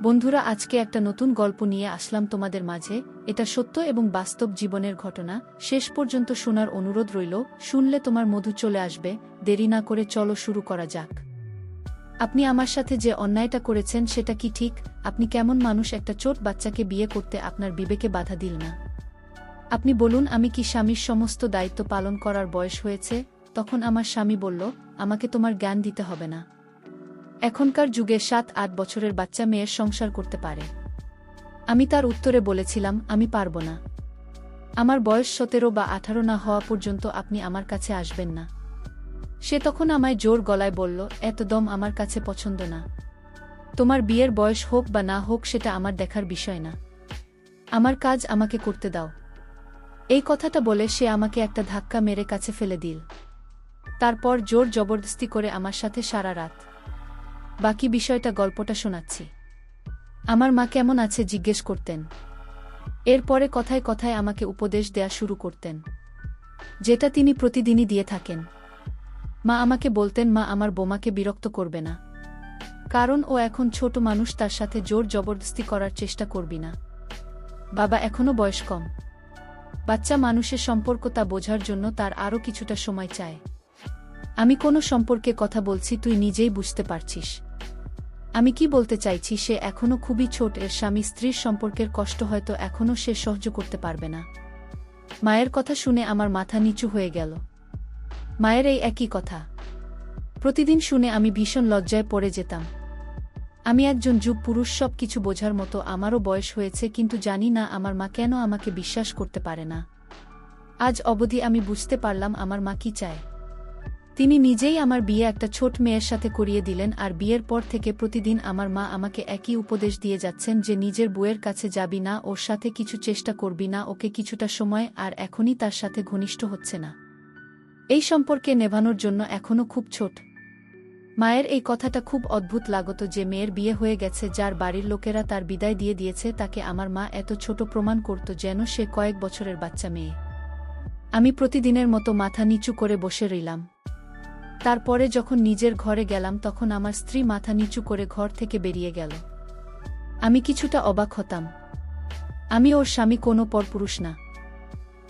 বন্ধুরা, আজকে একটা নতুন গল্প নিয়ে আসলাম তোমাদের মাঝে। এটা সত্য এবং বাস্তব জীবনের ঘটনা। শেষ পর্যন্ত শোনার অনুরোধ রইল। শুনলে তোমার মধু চলে আসবে। দেরি না করে চলো শুরু করা যাক। আপনি আমার সাথে যে অন্যায়টা করেছেন সেটা কি ঠিক? আপনি কেমন মানুষ, একটা ছোট বাচ্চাকে বিয়ে করতে আপনার বিবেকে বাধা দিল না? আপনি বলুন, আমি কি স্বামীর সমস্ত দায়িত্ব পালন করার বয়স হয়েছে? তখন আমার স্বামী বলল, আমাকে তোমার জ্ঞান দিতে হবে না। এখনকার যুগে 7-8 বছরের বাচ্চা মেয়ের সংসার করতে পারে। আমি তার উত্তরে বলেছিলাম, আমি পারব না। আমার বয়স 17 বা 18 না হওয়া পর্যন্ত আপনি আমার কাছে আসবেন না। সে তখন আমায় জোর গলায় বলল, এত দম আমার কাছে পছন্দ না। তোমার বিয়ের বয়স হোক বা না হোক সেটা আমার দেখার বিষয় না। আমার কাজ আমাকে করতে দাও। এই কথাটা বলে সে আমাকে একটা ধাক্কা মেরে কাছে ফেলে দিল। তারপর জোর জবরদস্তি করে আমার সাথে সারা রাত। বাকি বিষয়টা গল্পটা শোনাচ্ছি। আমার মা কেমন আছে জিজ্ঞেস করতেন। এরপরে কথায় কথায় আমাকে উপদেশ দেয়া শুরু করতেন, যেটা তিনি প্রতিদিনই দিয়ে থাকেন। মা আমাকে বলতেন, মা আমার বোমাকে বিরক্ত করবে না, কারণ ও এখন ছোট মানুষ, তার সাথে জোর জবরদস্তি করার চেষ্টা করবি না। বাবা এখনো বয়স কম, বাচ্চা মানুষের সম্পর্ক তা বোঝার জন্য তার আরও কিছুটা সময় চায়। আমি কোনো সম্পর্কে কথা বলছি, তুই নিজেই বুঝতে পারছিস আমি কি বলতে চাইছি। সে এখনো খুবই ছোট। এর স্বামী স্ত্রীর সম্পর্কের কষ্ট হয়তো এখনো সে সহ্য করতে পারবে না। মায়ের কথা শুনে আমার মাথা নিচু হয়ে গেল। মায়ের এই একই কথা প্রতিদিন শুনে আমি ভীষণ লজ্জায় পড়ে যেতাম। আমি একজন যুব পুরুষ, সব কিছু বোঝার মতো আমারও বয়স হয়েছে, কিন্তু জানি না আমার মা কেন আমাকে বিশ্বাস করতে পারে না। আজ অবধি আমি বুঝতে পারলাম আমার মা কি চায়। তিনি নিজেই আমার বিয়ে একটা ছোট মেয়ের সাথে করিয়ে দিলেন, আর বিয়ের পর থেকে প্রতিদিন আমার মা আমাকে একই উপদেশ দিয়ে যাচ্ছেন যে নিজের বউয়ের কাছে যাবি না, ওর সাথে কিছু চেষ্টা করবি না, ওকে কিছুটা সময়, আর এখনই তার সাথে ঘনিষ্ঠ হচ্ছে না। এই সম্পর্কে নেভানোর জন্য এখনও খুব ছোট। মায়ের এই কথাটা খুব অদ্ভুত লাগত যে মেয়ের বিয়ে হয়ে গেছে, যার বাড়ির লোকেরা তার বিদায় দিয়ে দিয়েছে, তাকে আমার মা এত ছোট প্রমাণ করত যেন সে কয়েক বছরের বাচ্চা মেয়ে। আমি প্রতিদিনের মতো মাথা নিচু করে বসে রইলাম। তারপরে যখন নিজের ঘরে গেলাম তখন আমার স্ত্রী মাথা নিচু করে ঘর থেকে বেরিয়ে গেল। আমি কিছুটা অবাক হতাম। আমি ওর স্বামী, কোনো পরপুরুষ না,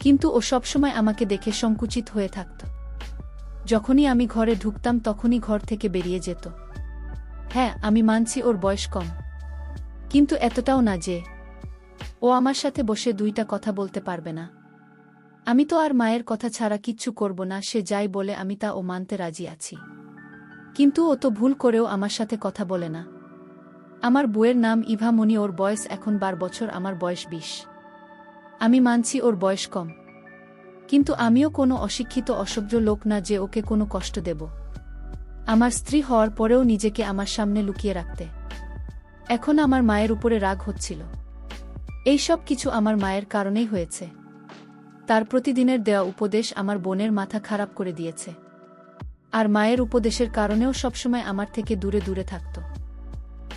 কিন্তু ও সবসময় আমাকে দেখে সংকুচিত হয়ে থাকত। যখনই আমি ঘরে ঢুকতাম তখনই ঘর থেকে বেরিয়ে যেত। হ্যাঁ, আমি মানছি ওর বয়স কম, কিন্তু এতটাও না যে ও আমার সাথে বসে দুইটা কথা বলতে পারবে না। আমি তো আর মায়ের কথা ছাড়া কিচ্ছু করব না। সে যাই বলে আমি তা ও মানতে রাজি আছি, কিন্তু ও তো ভুল করেও আমার সাথে কথা বলে না। আমার বউয়ের নাম ইভা মনি, ওর বয়স এখন 12 বছর, আমার বয়স 20। আমি মানছি ওর বয়স কম, কিন্তু আমিও কোনো অশিক্ষিত অসভ্য লোক না যে ওকে কোনো কষ্ট দেব। আমার স্ত্রী হওয়ার পরেও নিজেকে আমার সামনে লুকিয়ে রাখতে এখন আমার মায়ের উপরে রাগ হচ্ছিল। এই সব কিছু আমার মায়ের কারণেই হয়েছে। তার প্রতিদিনের দেওয়া উপদেশ আমার বোনের মাথা খারাপ করে দিয়েছে, আর মায়ের উপদেশের কারণেও সবসময় আমার থেকে দূরে দূরে থাকত।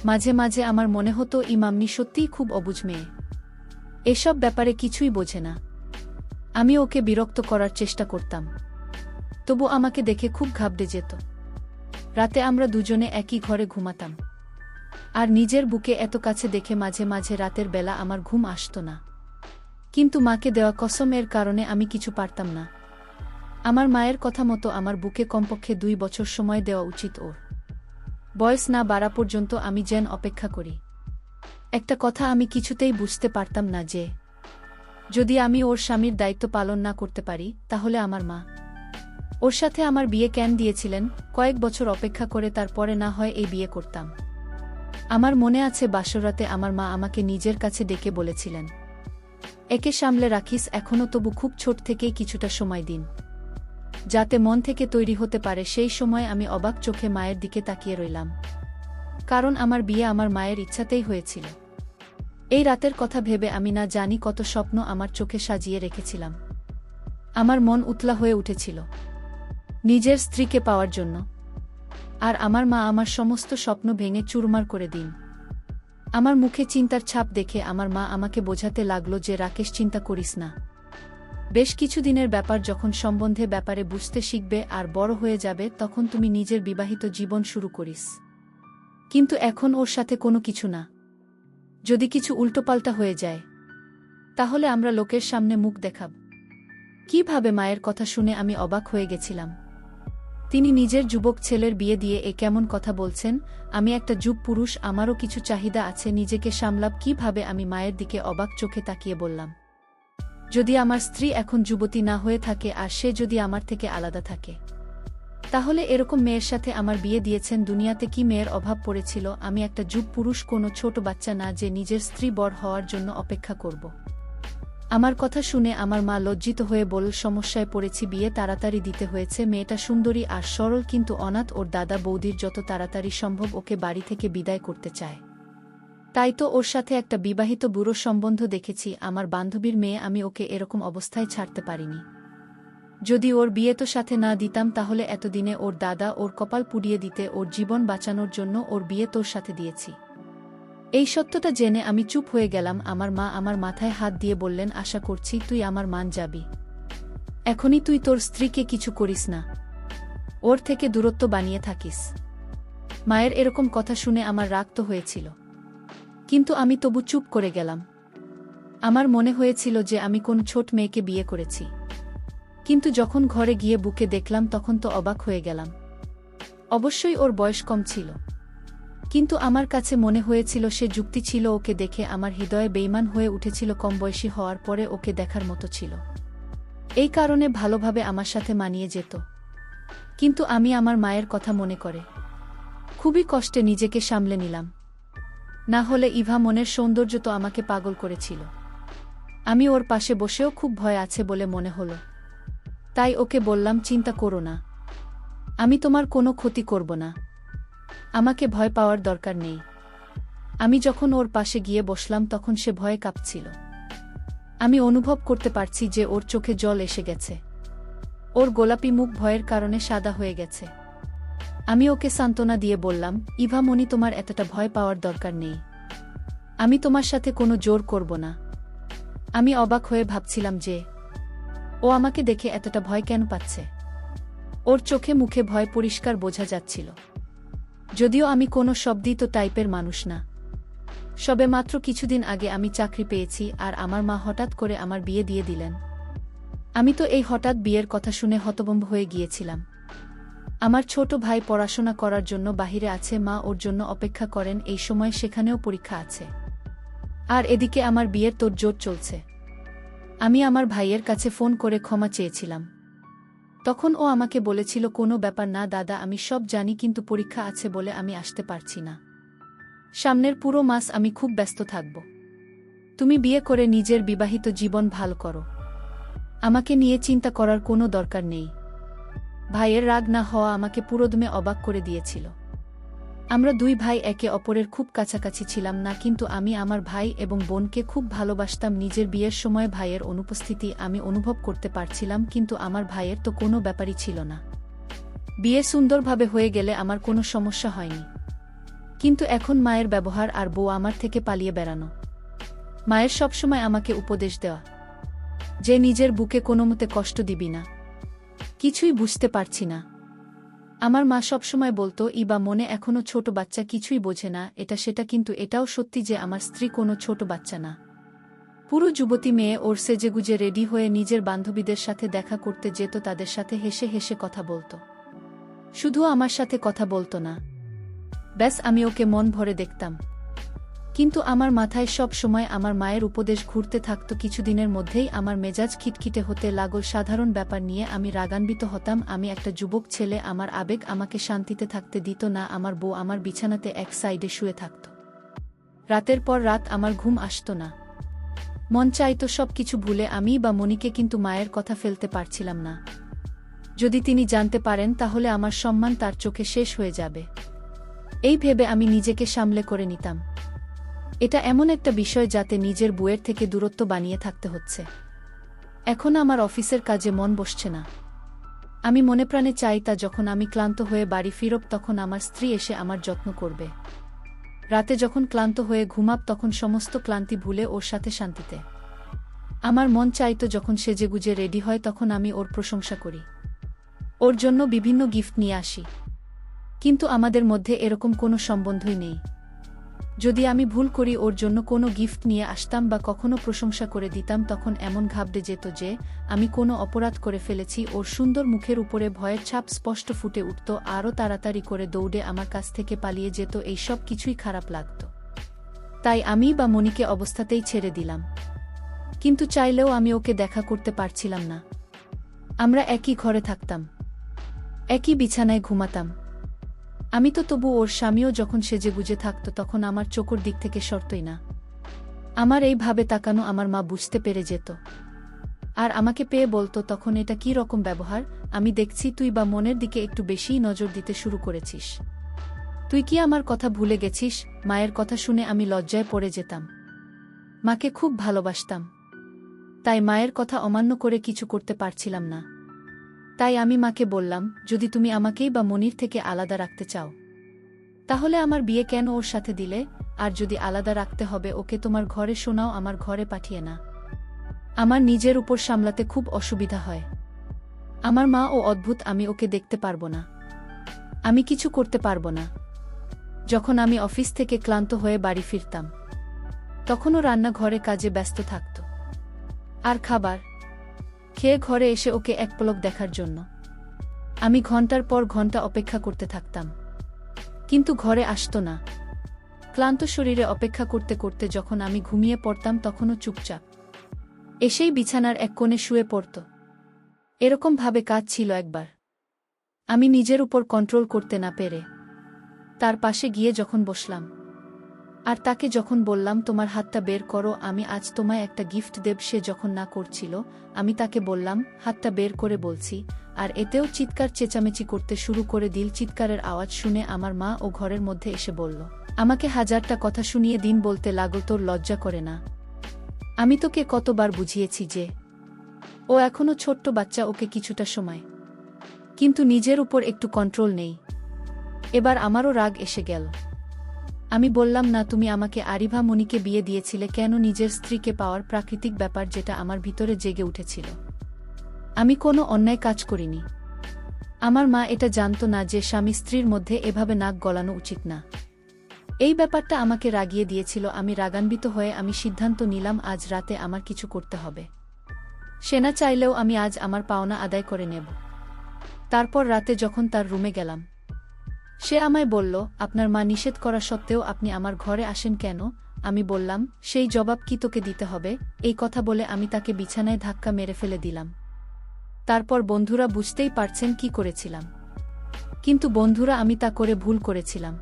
মাঝে মাঝে আমার মনে হতো ইমামনি সত্যিই খুব অবুঝ মেয়ে, এসব ব্যাপারে কিছুই বোঝে না। আমি ওকে বিরক্ত করার চেষ্টা করতাম, তবু আমাকে দেখে খুব ঘাবড়ে যেত। রাতে আমরা দুজনে একই ঘরে ঘুমাতাম, আর নিজের বুকে এত কাছে দেখে মাঝে মাঝে রাতের বেলা আমার ঘুম আসত না। কিন্তু মাকে দেওয়া কসম এর কারণে আমি কিছু পারতাম না। আমার মায়ের কথা মতো আমার বুকে কমপক্ষে 2 বছর সময় দেওয়া উচিত। ওর বয়স না বাড়া পর্যন্ত আমি যেন অপেক্ষা করি। একটা কথা আমি কিছুতেই বুঝতে পারতাম না যে যদি আমি ওর স্বামীর দায়িত্ব পালন না করতে পারি, তাহলে আমার মা ওর সাথে আমার বিয়ে কেন দিয়েছিলেন। কয়েক বছর অপেক্ষা করে তারপরে না হয় এই বিয়ে করতাম। আমার মনে আছে বাসরাতে আমার মা আমাকে নিজের কাছে ডেকে বলেছিলেন, একে সামলে রাখিস, এখনও তবু খুব ছোট থেকেই কিছুটা সময় দিন, যাতে মন থেকে তৈরি হতে পারে। সেই সময় আমি অবাক চোখে মায়ের দিকে তাকিয়ে রইলাম, কারণ আমার বিয়ে আমার মায়ের ইচ্ছাতেই হয়েছিল। এই রাতের কথা ভেবে আমি না জানি কত স্বপ্ন আমার চোখে সাজিয়ে রেখেছিলাম। আমার মন উতলা হয়ে উঠেছিল নিজের স্ত্রীকে পাওয়ার জন্য, আর আমার মা আমার সমস্ত স্বপ্ন ভেঙে চুরমার করে দিন। আমার মুখে চিন্তার ছাপ দেখে আমার মা আমাকে বোঝাতে লাগল যে রাকেশ, চিন্তা করিস না। বেশ কিছুদিনের ব্যাপার, যখন সম্বন্ধে ব্যাপারে বুঝতে শিখবে আর বড় হয়ে যাবে তখন তুমি নিজের বিবাহিত জীবন শুরু করিস, কিন্তু এখন ওর সাথে কোনো কিছু না। যদি কিছু উল্টোপাল্টা হয়ে যায় তাহলে আমরা লোকের সামনে মুখ দেখাব কিভাবে? মায়ের কথা শুনে আমি অবাক হয়ে গেছিলাম। তিনি নিজের যুবক ছেলের বিয়ে দিয়ে এ কেমন কথা বলছেন? আমি একটা যুব পুরুষ, আমারও কিছু চাহিদা আছে, নিজেকে সামলাব কিভাবে? আমি মায়ের দিকে অবাক চোখে তাকিয়ে বললাম, যদি আমার স্ত্রী এখন যুবতী না হয়ে থাকে আর সে যদি আমার থেকে আলাদা থাকে, তাহলে এরকম মেয়ের সাথে আমার বিয়ে দিয়েছেন? দুনিয়াতে কি মেয়ের অভাব পড়েছিল? আমি একটা যুব পুরুষ, কোনো ছোট বাচ্চা না যে নিজের স্ত্রী বড় হওয়ার জন্য অপেক্ষা করব। আমার কথা শুনে আমার মা লজ্জিত হয়ে বলল, সমস্যায় পড়েছি, বিয়ে তাড়াতাড়ি দিতে হয়েছে। মেয়েটা সুন্দরী আর সরল, কিন্তু অনাথ। ওর দাদা বৌদির যত তাড়াতাড়ি সম্ভব ওকে বাড়ি থেকে বিদায় করতে চায়। তাই তো ওর সাথে একটা বিবাহিত বুড়ো সম্বন্ধ দেখেছি, আমার বান্ধবীর মেয়ে। আমি ওকে এরকম অবস্থায় ছাড়তে পারিনি। যদি ওর বিয়ে তো সাথে না দিতাম তাহলে এতদিনে ওর দাদা ওর কপাল পুড়িয়ে দিতে। ওর জীবন বাঁচানোর জন্য ওর বিয়ে তোর সাথে দিয়েছি। এই সত্যটা জেনে আমি চুপ হয়ে গেলাম। আমার মা আমার মাথায় হাত দিয়ে বললেন, আশা করছি তুই আমার মান যাবি। এখনই তুই তোর স্ত্রীকে কিছু করিস না, ওর থেকে দূরত্ব বানিয়ে থাকিস। মায়ের এরকম কথা শুনে আমার রাগ তো হয়েছিল, কিন্তু আমি তবু চুপ করে গেলাম। আমার মনে হয়েছিল যে আমি কোন ছোট মেয়েকে বিয়ে করেছি, কিন্তু যখন ঘরে গিয়ে বুকে দেখলাম তখন তো অবাক হয়ে গেলাম। অবশ্যই ওর বয়স কম ছিল, কিন্তু আমার কাছে মনে হয়েছিল সে যুক্তি ছিল। ওকে দেখে আমার হৃদয়ে বেইমান হয়ে উঠেছিল। কম বয়সী হওয়ার পরে ওকে দেখার মতো ছিল, এই কারণে ভালোভাবে আমার সাথে মানিয়ে যেত। কিন্তু আমি আমার মায়ের কথা মনে করে খুবই কষ্টে নিজেকে সামলে নিলাম। না হলে ইভা মনের সৌন্দর্য তো আমাকে পাগল করেছিল। আমি ওর পাশে বসেও খুব ভয় আছে বলে মনে হলো, তাই ওকে বললাম, চিন্তা করো না, আমি তোমার কোনো ক্ষতি করব না, আমাকে ভয় পাওয়ার দরকার নেই। আমি যখন ওর পাশে গিয়ে বসলাম তখন সে ভয়ে কাঁপছিল। আমি অনুভব করতে পারছি যে ওর চোখে জল এসে গেছে, ওর গোলাপি মুখ ভয়ের কারণে সাদা হয়ে গেছে। আমি ওকে সান্ত্বনা দিয়ে বললাম, ইভা মনি, তোমার এতটা ভয় পাওয়ার দরকার নেই, আমি তোমার সাথে কোনো জোর করব না। আমি অবাক হয়ে ভাবছিলাম যে ও আমাকে দেখে এতটা ভয় কেন পাচ্ছে। ওর চোখে মুখে ভয় পরিষ্কার বোঝা যাচ্ছিল, যদিও আমি কোনো শব্দিত টাইপের মানুষ না। সবে মাত্র কিছুদিন আগে আমি চাকরি পেয়েছি আর আমার মা হঠাৎ করে আমার বিয়ে দিয়ে দিলেন। আমি তো এই হঠাৎ বিয়ের কথা শুনে হতভম্ব হয়ে গিয়েছিলাম। আমার ছোট ভাই পড়াশোনা করার জন্য বাহিরে আছে, মা ওর জন্য অপেক্ষা করেন, এই সময় সেখানেও পরীক্ষা আছে। আর এদিকে আমার বিয়ের তোড়জোড় চলছে। আমি আমার ভাইয়ের কাছে ফোন করে ক্ষমা চেয়েছিলাম। তখন ও আমাকে বলেছিল, কোনো ব্যাপার না দাদা, আমি সব জানি, কিন্তু পরীক্ষা আছে বলে আমি আসতে পারছি না। সামনের পুরো মাস আমি খুব ব্যস্ত থাকব। তুমি বিয়ে করে নিজের বিবাহিত জীবন ভালো করো, আমাকে নিয়ে চিন্তা করার কোনো দরকার নেই। ভাইয়ের রাগ না হওয়া আমাকে পুরোদমে অবাক করে দিয়েছিল। আমরা দুই ভাই একে অপরের খুব কাছাকাছি ছিলাম না, কিন্তু আমি আমার ভাই এবং বোনকে খুব ভালোবাসতাম। নিজের বিয়ের সময় ভাইয়ের অনুপস্থিতি আমি অনুভব করতে পারছিলাম, কিন্তু আমার ভাইয়ের তো কোনো ব্যাপারই ছিল না। বিয়ে সুন্দরভাবে হয়ে গেলে আমার কোনো সমস্যা হয়নি, কিন্তু এখন মায়ের ব্যবহার আর বউ আমার থেকে পালিয়ে বেড়ানো। মায়ের সবসময় আমাকে উপদেশ দেওয়া যে নিজের বুকে কোনোমতে কষ্ট দিবি না। কিছুই বুঝতে পারছি না। আমার মা সবসময় বলতো, ইবা মনে এখনো ছোট বাচ্চা, কিছুই বোঝে না, এটা সেটা, কিন্তু এটাও সত্যি যে আমার স্ত্রী কোনো ছোট বাচ্চা না, পুরো যুবতী মেয়ে। ওর সেজেগুজে রেডি হয়ে নিজের বান্ধবীদের সাথে দেখা করতে যেত, তাদের সাথে হেসে হেসে কথা বলতো। শুধু আমার সাথে কথা বলতো না, ব্যাস আমি ওকে মন ভরে দেখতাম। কিন্তু আমার মাথায় সব সময় আমার মায়ের উপদেশ ঘুরতে থাকত। কিছুদিনের মধ্যেই আমার মেজাজ খিটখিটে হতে লাগল। সাধারণ ব্যাপার নিয়ে আমি রাগান্বিত হতাম। আমি একটা যুবক ছেলে, আমার আবেগ আমাকে শান্তিতে থাকতে দিত না। আমার বউ আমার বিছানাতে এক সাইডে শুয়ে থাকত। রাতের পর রাত আমার ঘুম আসত না। মন চাইতো সব কিছু ভুলে আমি বা মনিকে, কিন্তু মায়ের কথা ফেলতে পারছিলাম না। যদি তিনি জানতে পারেন তাহলে আমার সম্মান তার চোখে শেষ হয়ে যাবে, এই ভেবে আমি নিজেকে সামলে করে নিতাম। এটা এমন একটা বিষয় যাতে নিজের বউয়ের থেকে দূরত্ব বানিয়ে থাকতে হচ্ছে। এখন আমার অফিসের কাজে মন বসছে না। আমি মনে প্রাণে চাই তা যখন আমি ক্লান্ত হয়ে বাড়ি ফিরব তখন আমার স্ত্রী এসে আমার যত্ন করবে। রাতে যখন ক্লান্ত হয়ে ঘুমাব তখন সমস্ত ক্লান্তি ভুলে ওর সাথে শান্তিতে। আমার মন চাইতো যখন সেজেগুজে রেডি হয় তখন আমি ওর প্রশংসা করি, ওর জন্য বিভিন্ন গিফট নিয়ে আসি। কিন্তু আমাদের মধ্যে এরকম কোনো সম্বন্ধই নেই। যদি আমি ভুল করি ওর জন্য কোনো গিফট নিয়ে আসতাম বা কখনো প্রশংসা করে দিতাম, তখন এমন ঘাবড়ে যেত যে আমি কোনো অপরাধ করে ফেলেছি। ওর সুন্দর মুখের উপরে ভয়ের ছাপ স্পষ্ট ফুটে উঠত, আরও তাড়াতাড়ি করে দৌড়ে আমার কাছ থেকে পালিয়ে যেত। এই সব কিছুই খারাপ লাগত। তাই আমি বা মনিকে অবস্থাতেই ছেড়ে দিলাম। কিন্তু চাইলেও আমি ওকে দেখা করতে পারছিলাম না। আমরা একই ঘরে থাকতাম, একই বিছানায় ঘুমাতাম। আমি তো তবু, ওর স্বামীও যখন সেজেগুজে থাকত তখন আমার চোখের দিক থেকে সরতই না। আমার এইভাবে তাকানো আমার মা বুঝতে পেরে যেত, আর আমাকে পেয়ে বলতো, তখন এটা কী রকম ব্যবহার? আমি দেখছি তুই বা মনের দিকে একটু বেশিই নজর দিতে শুরু করেছিস। তুই কি আমার কথা ভুলে গেছিস? মায়ের কথা শুনে আমি লজ্জায় পড়ে যেতাম। মাকে খুব ভালোবাসতাম, তাই মায়ের কথা অমান্য করে কিছু করতে পারছিলাম না। তাই আমি মাকে বললাম, যদি তুমি আমাকেই বা মনির থেকে আলাদা রাখতে চাও, তাহলে আমার বিয়ে কেন ওর সাথে দিলে? আর যদি আলাদা রাখতে হবে ওকে তোমার ঘরে, শোনাও, আমার ঘরে পাঠিয়ে না। আমার নিজের উপর সামলাতে খুব অসুবিধা হয়। আমার মা ও অদ্ভুত, আমি ওকে দেখতে পারবো না, আমি কিছু করতে পারবো না। যখন আমি অফিস থেকে ক্লান্ত হয়ে বাড়ি ফিরতাম, তখনও রান্নাঘরে কাজে ব্যস্ত থাকত, আর খাবার খেয়ে ঘরে এসে ওকে এক পলক দেখার জন্য আমি ঘন্টার পর ঘন্টা অপেক্ষা করতে থাকতাম, কিন্তু ঘরে আসতো না। ক্লান্ত শরীরে অপেক্ষা করতে করতে যখন আমি ঘুমিয়ে পড়তাম, তখনও চুপচাপ এসেই বিছানার এক কোণে শুয়ে পড়ত। এরকমভাবে কাজ ছিল একবার। আমি নিজের উপর কন্ট্রোল করতে না পেরে তার পাশে গিয়ে যখন বসলাম, আর তাকে যখন বললাম, তোমার হাতটা বের করো, আমি আজ তোমায় একটা গিফট দেব, সে যখন না করছিল, আমি তাকে বললাম, হাতটা বের করে বলছি, আর এতেও চিৎকার চেঁচামেচি করতে শুরু করে দিল। চিৎকারের আওয়াজ শুনে আমার মা ও ঘরের মধ্যে এসে বলল, আমাকে হাজারটা কথা শুনিয়ে দিন বলতে লাগল, তোর লজ্জা করে না? আমি তোকে কতবার বুঝিয়েছি যে ও এখনো ছোট্ট বাচ্চা, ওকে কিছুটা সময়, কিন্তু নিজের উপর একটু কন্ট্রোল নেই। এবার আমারও রাগ এসে গেল। আমি বললাম, না, তুমি আমাকে আরিভা মনিকে বিয়ে দিয়েছিলে কেন? নিজের স্ত্রীকে পাওয়ার প্রাকৃতিক ব্যাপার যেটা আমার ভিতরে জেগে উঠেছিল। আমি কোনো অন্যায় কাজ করিনি। আমার মা এটা জানতো না যে স্বামী স্ত্রীর মধ্যে এভাবে নাক গলানো উচিত না। এই ব্যাপারটা আমাকে রাগিয়ে দিয়েছিল। আমি রাগান্বিত হয়ে আমি সিদ্ধান্ত নিলাম, আজ রাতে আমার কিছু করতে হবে। সে না চাইলেও আমি আজ আমার পাওনা আদায় করে নেব। তারপর রাতে যখন তার রুমে গেলাম, সে আমায় বলল, আপনার মা নিষেধ করা সত্ত্বেও আপনি আমার ঘরে আসেন কেন? আমি বললাম, সেই জবাব কি তোকে দিতে হবে? এই কথা বলে আমি তাকে বিছানায় ধাক্কা মেরে ফেলে দিলাম। তারপর বন্ধুরা বুঝতেই পারছেন কি করেছিলাম। কিন্তু বন্ধুরা, আমি তা করে ভুল করেছিলাম,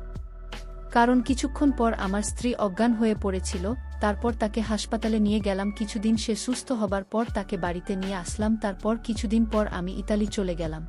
কারণ কিছুক্ষণ পর আমার স্ত্রী অজ্ঞান হয়ে পড়েছিল। তারপর তাকে হাসপাতালে নিয়ে গেলাম। কিছুদিন সে সুস্থ হবার পর তাকে বাড়িতে নিয়ে আসলাম। তারপর কিছুদিন পর আমি ইতালি চলে গেলাম।